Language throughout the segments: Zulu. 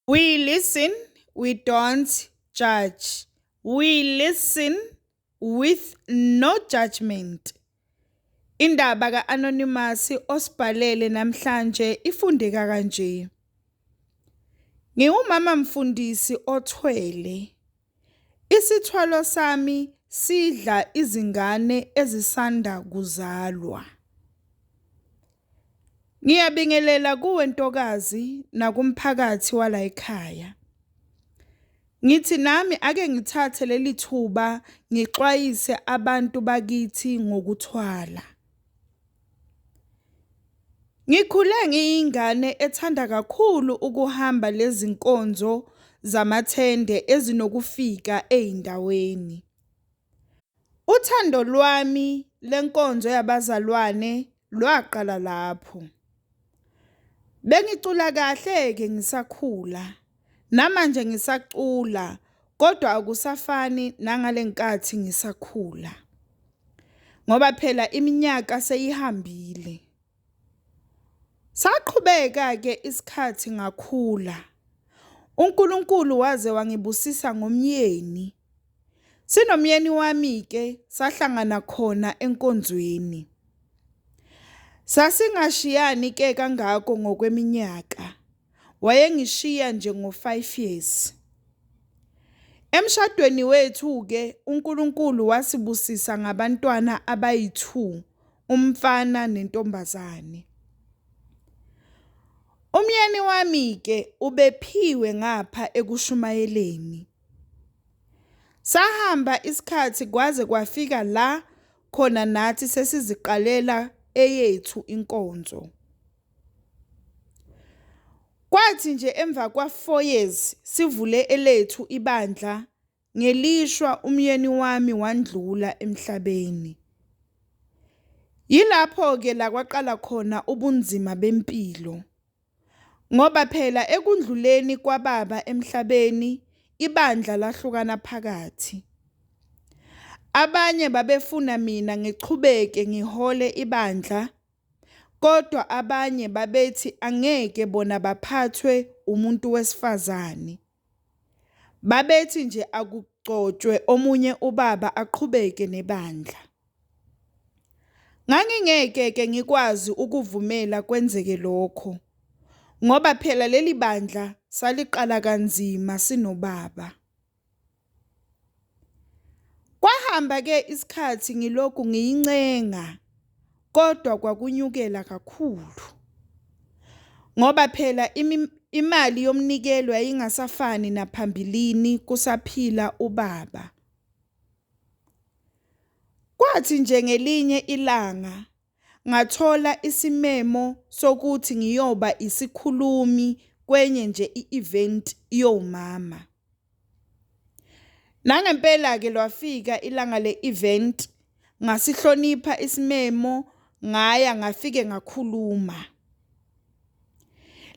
We listen, we don't judge. We listen with no judgment. Indaba ka-Anonymous osibhalele namhlanje ifundeka kanje. Ngiwumama mfundisi othwele. Isithwalo sami sidla izingane ezisanda kuzalwa. Ngiyabingelela kuwe ntokazi nakumphakathi wala ekhaya. Ngithi nami ake ngithathe leli thuba ngixwayise abantu bakithi ngokuthwala. Ngikhule ngiyingane ethanda kakhulu ukuhamba lezi nkonzo zamathende ezinokufika eindaweni. Uthando lwami lenkonzo yabazalwane lwaqala lapho. Bengicula kahle ngisakhula. Namanje ngisacula, kodwa akusafani nangalenkathi ngisakhula. Ngoba phela iminyaka seyihambile. Saqhubeka ke isikhathi ngakhula. uNkulunkulu waze wangibusisa ngomyeni. Sinomyeni wami ke sahlangana khona enkonzweni. Sasingashiyani ke kangako ngokweminyaka. Wayengishiya nje ngo5 years. Emshadweni wethu ke uNkulunkulu wasibusisa ngabantwana abayi2, umfana nentombazane. Umyeni wami ke ubephiwe ngapha ekushumayeleni. Sahamba isikhathi kwaze kwafika la khona nathi sesiziqalela eyethu inkonzo. Kwathi nje emva kwa4 years sivule elethu ibandla ngelishwa umyeni wami wandlula emhlabeni. Yilapho ke la kwaqala khona ubunzima bempilo. Ngoba phela ekundluleni kwababa emhlabeni ibandla lahlukana phakathi. Abanye babefuna mina ngichubeke ngihole ibandla, kodwa abanye babethi angeke bona baphathwe umuntu wesifazane. Babethi nje akugcotshwe omunye ubaba aqhubeke nebandla. Ngangingeke ke ngikwazi ukuvumela kwenzeke lokho. Ngoba phela leli bandla saliqala kanzima sinobaba. Kwahamba ke isikhathi ngilokhu ngiyincenga, kodwa kwakunyukela kakhulu. Ngoba phela imali yomnikelo yayingasafani naphambilini kusaphila ubaba. Kwathi nje ngelinye ilanga ngathola isimemo sokuthi ngiyoba isikhulumi kwenye nje i-event yomama. Nangempela ke lwafika ilanga le-event, ngasihlonipha isimemo, ngaya ngafike ngakhuluma.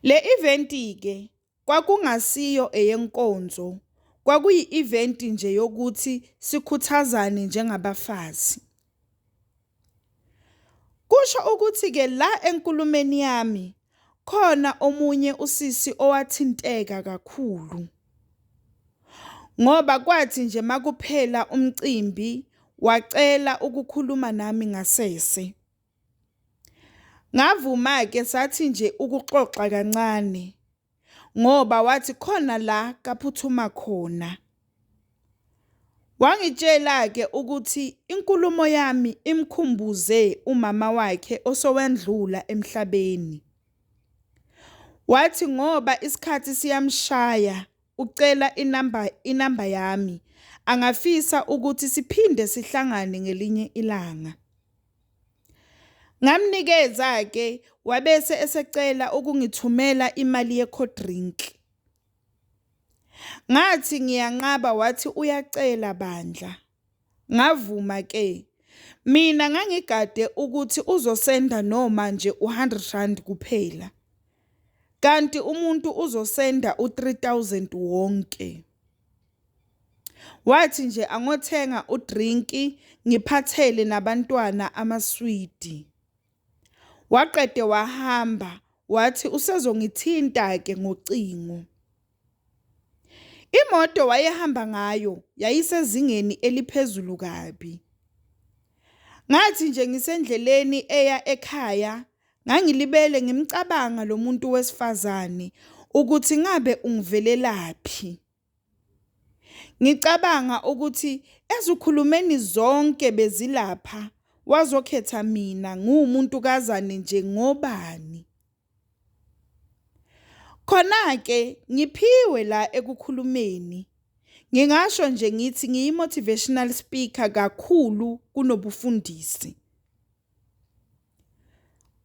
Le event ke kwakungasiyo eyenkonzo, kwakuyi-event nje yokuthi sikhuthazane njengabafazi. Kusho ukuthi ke la enkulumeni yami khona omunye usisi owathinteka kakhulu. Ngoba kwathi nje makuphela umcimbi wacela ukukhuluma nami ngasese. Ngavuma ke sathi nje ukuxoxa kancane, ngoba wathi khona la kaphuthuma khona. Wangitshela ke ukuthi inkulumo yami imkhumbuze umama wakhe osowendlula emhlabeni. Wathi ngoba isikhathi siyamshaya ucela inamba yami, angafisa ukuthi siphinde sihlangane ngelinye ilanga. Ngamnikeza ke wabese esecela ukungithumela imali ye-cold drink. Ngathi ngiyanqaba, wathi uyacela bandla. Ngavuma ke. Mina ngangigade ukuthi uzosenda noma nje u100 kuphela. Kanti umuntu uzosenda u3000 wonke. Wathi nje angothenga udrinki ngiphathele nabantwana amaswidi. Waqede wahamba wathi usezongithinta ke ngocingo. Imoto wayehamba ngayo yayisezingeni eliphezulu kabi. Ngathi nje ngisendleleni eya ekhaya, ngangilibele ngimcabanga lo muntu wesifazane ukuthi ngabe ungivelelaphi. Ngicabanga ukuthi ezikhulumeni zonke bezilapha wazokhetha mina nguwumuntukazane nje ngobani. Khona-ke ngiphiwe la ekukhulumeni. Ngingasho nje ngithi ngiyi-motivational speaker kakhulu kunobufundisi.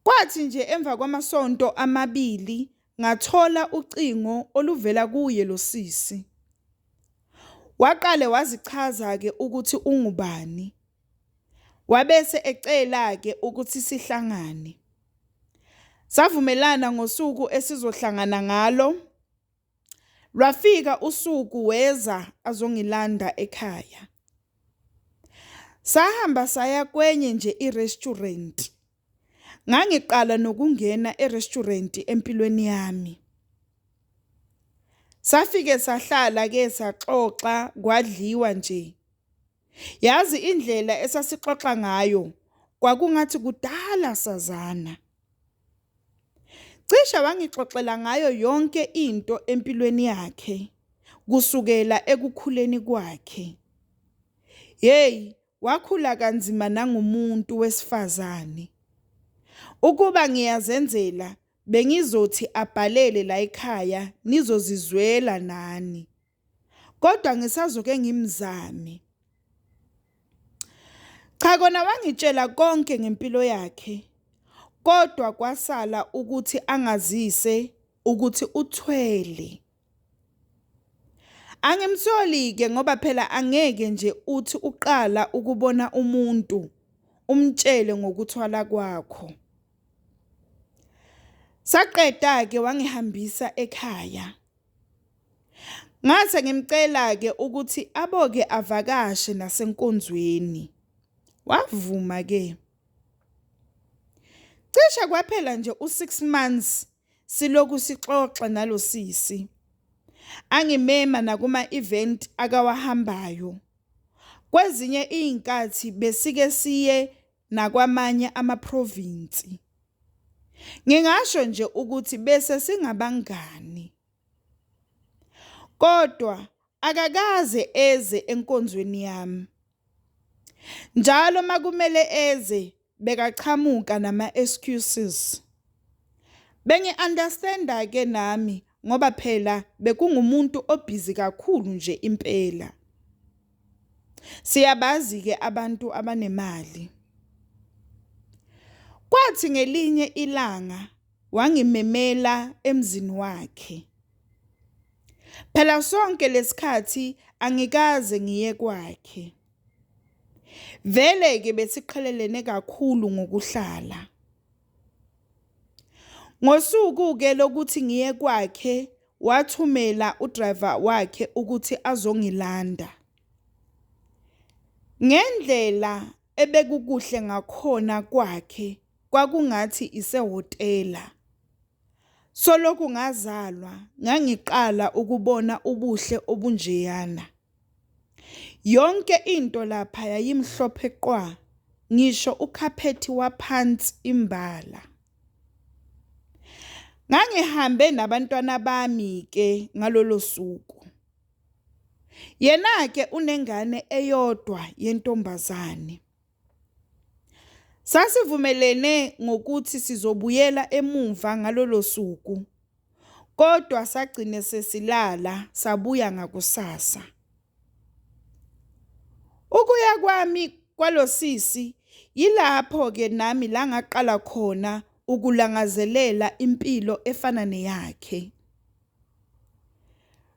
Kwathi nje emva kwamasonto amabili ngathola ucingo oluvela kuye lo sisi. Waqale wazichaza-ke ukuthi ungubani. Wabese ecela-ke ukuthi sihlangane. Savumelana ngosuku esizohlangana ngalo. Lwafika usuku weza azongilanda ekhaya. Sahamba saya kwenye nje i-restaurant. Ngangiqala nokungena e-restaurant empilweni yami. Safike sahlala-ke saxoxa kwadliwa nje. Yazi indlela esasixoxa ngayo kwakungathi kudala sazana. Cishe wangixoxela ngayo yonke into empilweni yakhe kusukela ekukhuleni kwakhe. Hey, wakhula kanzima nangumuntu wesifazane. Ukuba ngiyazenzela bengizothi abhalele la ekhaya nizozizwela nani. Kodwa ngisazoke ngimzame. Cha kona wangitshela konke ngempilo yakhe. Kodwa kwasala ukuthi angazise ukuthi uthwele. Angimtholi-ke ngoba phela angeke nje uthi uqala ukubona umuntu umtshele ngokuthwala kwakho. Saqeda-ke wangihambisa ekhaya. Ngase ngimcela-ke ukuthi aboke avakashe nasenkonzweni. Wavuma-ke. Cishe kwaphela nje u6 months siloku sixoxa nalo sisi. Angimema nakuma-event akawahambayo. Kwezinye izinkathi besike siye nakwamanye ama-province. Ngingasho nje ukuthi bese singabangani. Kodwa akakaze eze enkonzweni yami. Njalo makumele eze bekachamuka nama-excuses. Bengi-understanda-ke nami ngoba phela bekungumuntu obhizi kakhulu nje impela. Siyabazi-ke abantu abanemali. Kwathi ngelinye ilanga wangimemela emzini wakhe. Phela sonke lesikhathi angikaze ngiye kwakhe. Vele-ke besiqhelelene kakhulu ngokuhlala. Ngosuku-ke lokuthi ngiye kwakhe wathumela udriver wakhe ukuthi azongilanda. Ngendlela ebekukuhle ngakhona kwakhe kwakungathi isehotela. Soloku ngazalwa ngangiqala ukubona ubuhle obunjeyana. Yonke into lapha yayimhlophe qwa, ngisho ukhaphethi waphansi imbala. Ngangihambe nabantwana bami-ke ngalolo suku. Yena-ke unengane eyodwa yentombazane. Sasivumelene ngokuthi sizobuyela emuva ngalolo suku. Kodwa sagcine sesilala sabuya ngakusasa. Ukuya kwami kwalosisi yilapho-ke nami la ngaqala khona ukulangazelela impilo efana neyakhe.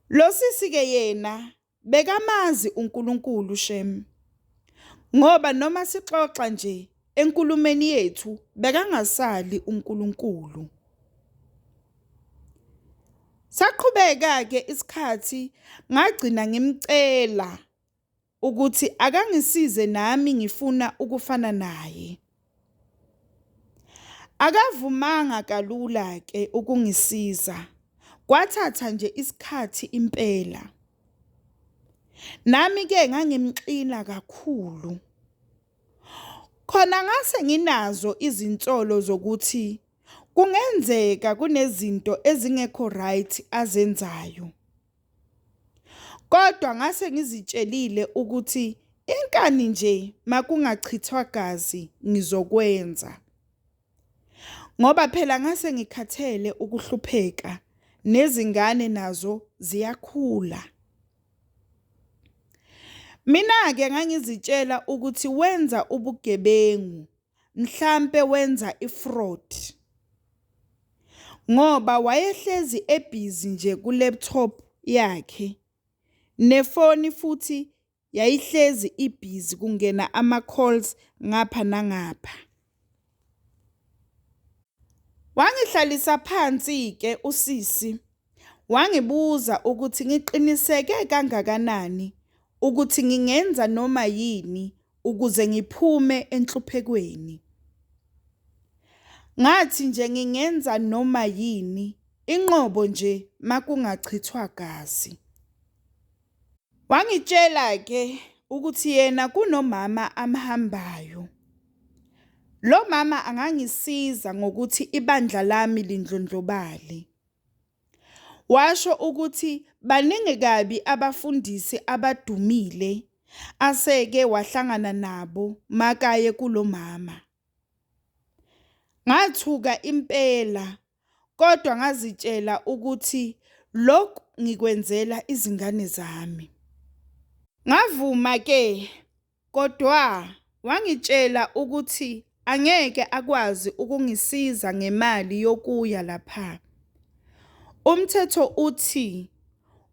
Lo sisi-ke yena bekamazi uNkulunkulu shem. Ngoba noma sixoxa nje enkulumeni yethu bekangasali uNkulunkulu. Saqhubeka-ke isikhathi ngagcina ngimcela ukuthi akangisize nami ngifuna ukufana naye. Akavumanga kalula-ke ukungisiza. Kwathatha nje isikhathi impela. Nami-ke ngangimxina kakhulu. Khona ngase nginazo izinsolo zokuthi kungenzeka kunezinto ezingekho right azenzayo. Kodwa ngase ngizitshelile ukuthi inkani nje makungachithwa gazi ngizokwenza. Ngoba phela ngase ngikhathele ukuhlupheka nezingane nazo ziyakhula. Mina-ke ngangizitshela ukuthi wenza ubugebengu, mhlampe wenza ifraud. Ngoba wayehlezi ebhizi nje ku-laptop yakhe. Nefoni futhi yayihlezi ibhizi kungena ama-calls ngapha nangapha. Wangihlalisa phansi-ke usisi, wangibuza ukuthi ngiqiniseke kangakanani ukuthi ngingenza noma yini ukuze ngiphume enhluphekweni. Ngathi nje ngingenza noma yini, inqobo nje makungachithwa gazi. Wangitshela-ke ukuthi yena kunomama amhambayo. Lo mama angangisiza ngokuthi ibandla lami lindlondlobale. Washo ukuthi baningi kabi abafundisi abadumile aseke wahlangana nabo makaye kulo mama. Ngathuka impela, kodwa ngazitshela ukuthi lokhu ngikwenzela izingane zami. Ngavuma-ke, kodwa wangitshela ukuthi angeke akwazi ukungisiza ngemali yokuya lapha. Umthetho uthi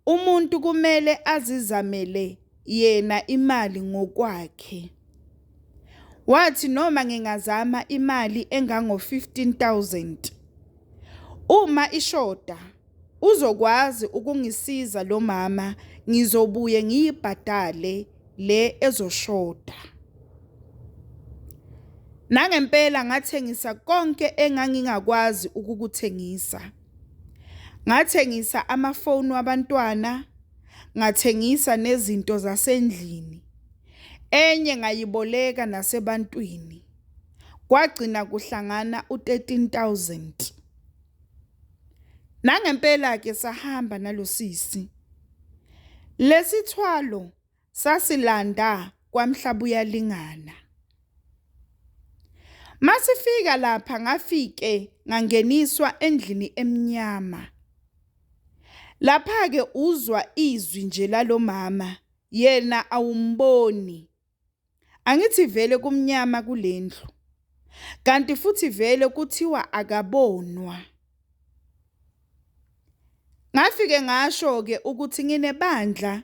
umuntu kumele azizamele yena imali ngokwakhe. Wathi noma ngingazama imali engango-15,000, uma ishoda uzokwazi ukungisiza lo mama, ngizobuye ngiyibhadale le ezoshoda. Nangempela ngathengisa konke engangingakwazi ukukuthengisa. Ngathengisa amafoni wabantwana, ngathengisa nezinto zasendlini. Enye ngayiboleka nasebantwini. Kwagcina kuhlangana u-13,000. Nangempela-ke sahamba nalosisi. Lesithwalo sasilanda kwaMhlaba uyalingana. Masifika lapha ngafike ngangeniswa endlini emnyama. Lapha-ke uzwa izwi nje lalo mama, yena awumboni. Angithi vele kumnyama kulendlu. Kanti futhi vele kuthiwa akabonwa. Ngafike ngasho-ke ukuthi nginebandla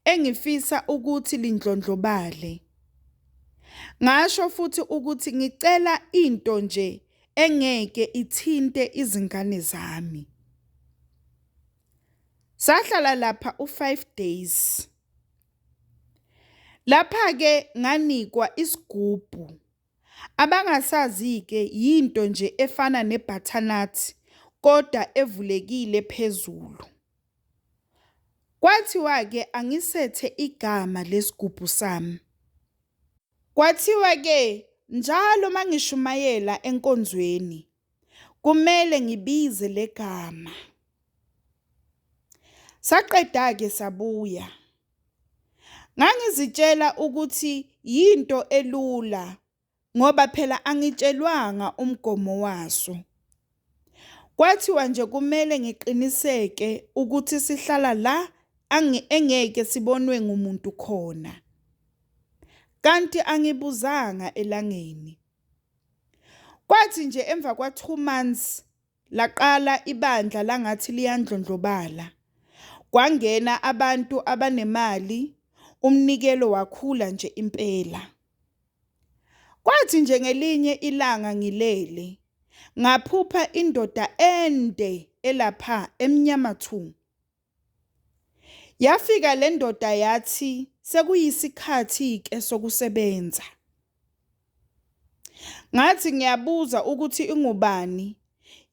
engifisa ukuthi lindlondlobale. Ngasho futhi ukuthi ngicela into nje engeke ithinte izingane zami. Sahlala lapha u5 days. Lapha-ke nganikwa isigubhu. Abangasazi-ke yinto nje efana nebutternut kodwa evulekile phezulu. Kwathiwa-ke angisethe igama lesigubhu sami. Kwathiwa-ke njalo mangishumayela enkonzweni kumele ngibize legama. Saqeda-ke sabuya. Ngangizitshela ukuthi yinto elula ngoba phela angitshelwanga umgomo waso. Kwathiwa nje kumele ngiqiniseke ukuthi sihlala la engeke sibonwe ngumuntu khona. Kanti angibuzanga elangeni. Kwathi nje emva kwa2 months laqala ibandla langathi liyandlondlobala. Kwangena abantu abanemali, umnikelo wakhula nje impela. Kwathi nje ngelinye ilanga ngilele, ngaphupha indoda ende elapha emnyama thu. Yafika le ndoda yathi sekuyisikhathi-ke sokusebenza. Ngathi ngiyabuza ukuthi ingubani.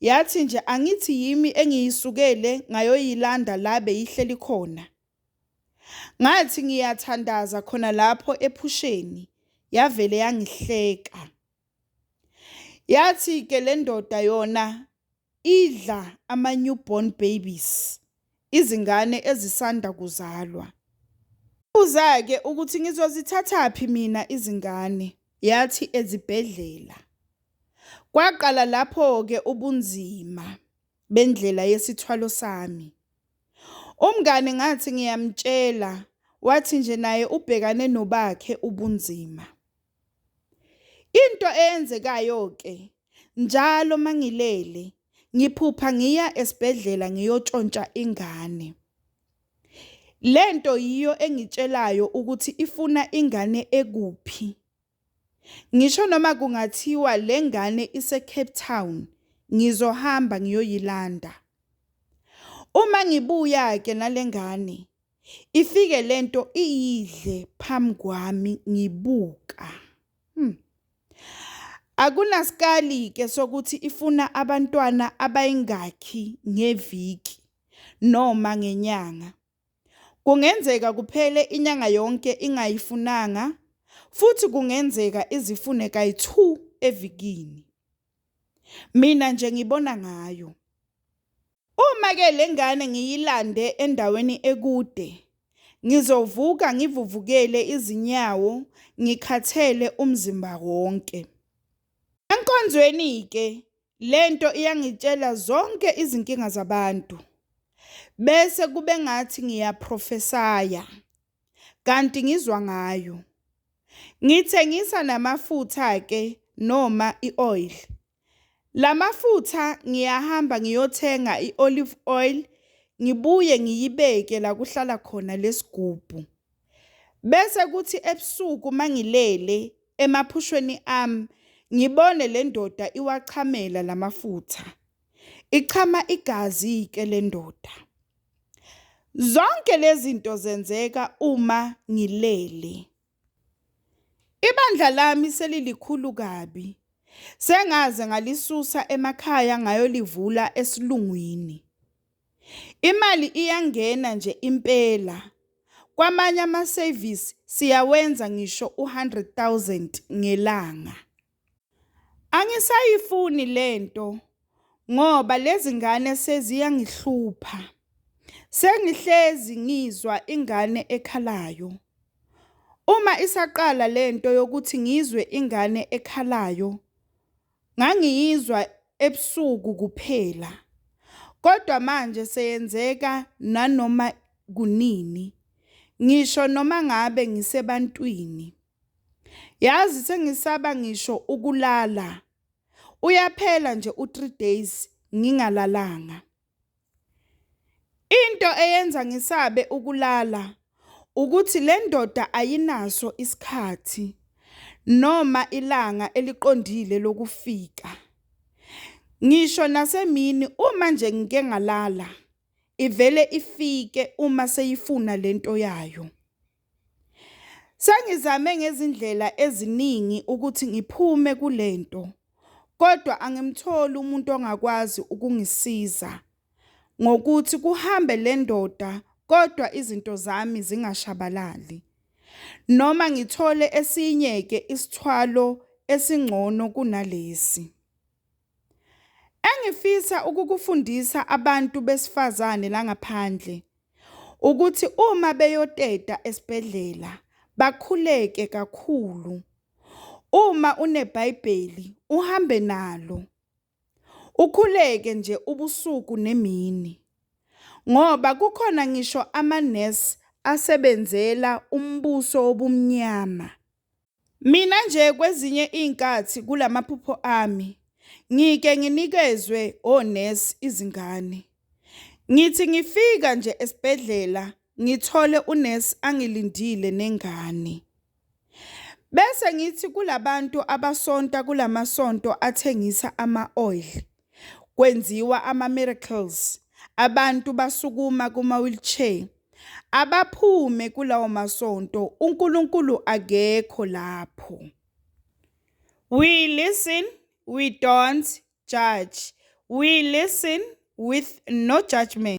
Yathi nje angithi yimi engiyisukele ngayoyilanda la beyihleli khona. Ngathi ngiyathandaza khona lapho ephusheni, yavele yangihleka. Yathi-ke le ndoda yona idla ama-newborn babies, izingane ezisanda kuzalwa. Uza-ke ukuthi ngizozithathaphi mina izingane, yathi ezibhedlela. Kwaqala lapho-ke ubunzima bendlela yesithwalo sami. Umngane ngathi ngiyamtshela, wathi nje naye ubhekane nobakhe ubunzima. Into eyenzekayo-ke, njalo mangilele, ngiphupha ngiya esibhedlela ngiyotshontsha ingane. Lento yiyo engitshelayo ukuthi ifuna ingane ekuphi. Ngisho noma kungathiwa le ngane ise-Cape Town, ngizohamba ngiyoyilanda. Uma ngibuya-ke nale ngane, ifike lento iyidle phambi kwami ngibuka. Akunasikali-ke sokuthi ifuna abantwana abayingakhi ngeviki noma ngenyanga. Kungenzeka kuphele inyanga yonke ingayifunanga, futhi kungenzeka izifune kayi-2 evikini. Mina nje ngibona ngayo. Uma-ke le ngane ngiyilande endaweni ekude, ngizovuka ngivuvukele izinyawo, ngikhathele umzimba wonke. Enkonzweni-ke, lento iyangitshela zonke izinkinga zabantu. Bese kube ngathi ngiyaprofesaya, kanti ngizwa ngayo. Ngithengisa namafutha-ke noma i-oil. La mafutha ngiyahamba ngiyothenga i-olive oil, ngibuye ngiyibeke la kuhlala khona lesigubhu. Bese kuthi ebusuku mangilele emaphushweni ami, ngibone le ndoda iwachamela la mafutha. Ichama igazi-ke le ndoda. Zonke lezi zinto zenzeka uma ngilele. Ibandla lami selilikhulu kabi. Sengaze ngalisusa emakhaya ngayolivula esilungwini. Imali iyangena nje impela. Kwamanye ama-service siyawenza ngisho u-100,000 ngelanga. Angisayifuni lento ngoba lezi ngane seziyangihlupha. Sengihlezi ngizwa ingane ekhalayo. Uma isaqala lento yokuthi ngizwe ingane ekhalayo, ngangiyizwa ebusuku kuphela. Kodwa manje seyenzeka nanoma kunini. Ngisho noma ngabe ngisebantwini. Yazi sengisaba ngisho ukulala. Uyaphela nje u3 days ngingalalanga. Into eyenza ngisabe ukulala ukuthi le ndoda ayinaso isikhathi noma ilanga eliqondile lokufika. Ngisho nasemini uma nje ngike ngalala, ivele ifike uma seyifuna lento yayo. Sengizame ngezindlela eziningi ukuthi ngiphume kulento, kodwa angimtholi umuntu ongakwazi ukungisiza ngokuthi kuhambe le ndoda kodwa izinto zami zingashabalali. Noma ngithole esinye-ke isithwalo esingcono kunalesi. Engifisa ukukufundisa abantu besifazane la ngaphandle ukuthi uma beyoteta esibhedlela bakhuleke kakhulu. Uma uneBhayibheli uhambe nalo. Ukhuleke nje ubusuku nemini. Ngoba kukhona ngisho amanesi asebenzela umbuso wobumnyama. Mina nje kwezinye inkathi kulamaphupho ami ngike nginikezwe onesi izingane. Ngithi ngifika nje esibhedlela ngithole unesi angilindile nengane. Bese ngithi kulabantu abasonta kulamasonto athengisa ama-oil. Kwenziwa ama-miracles. Abantu basukuma kuma-wheelchair. Abaphume kulawo masonto, uNkulunkulu akekho lapho. We listen, we don't judge. We listen with no judgment.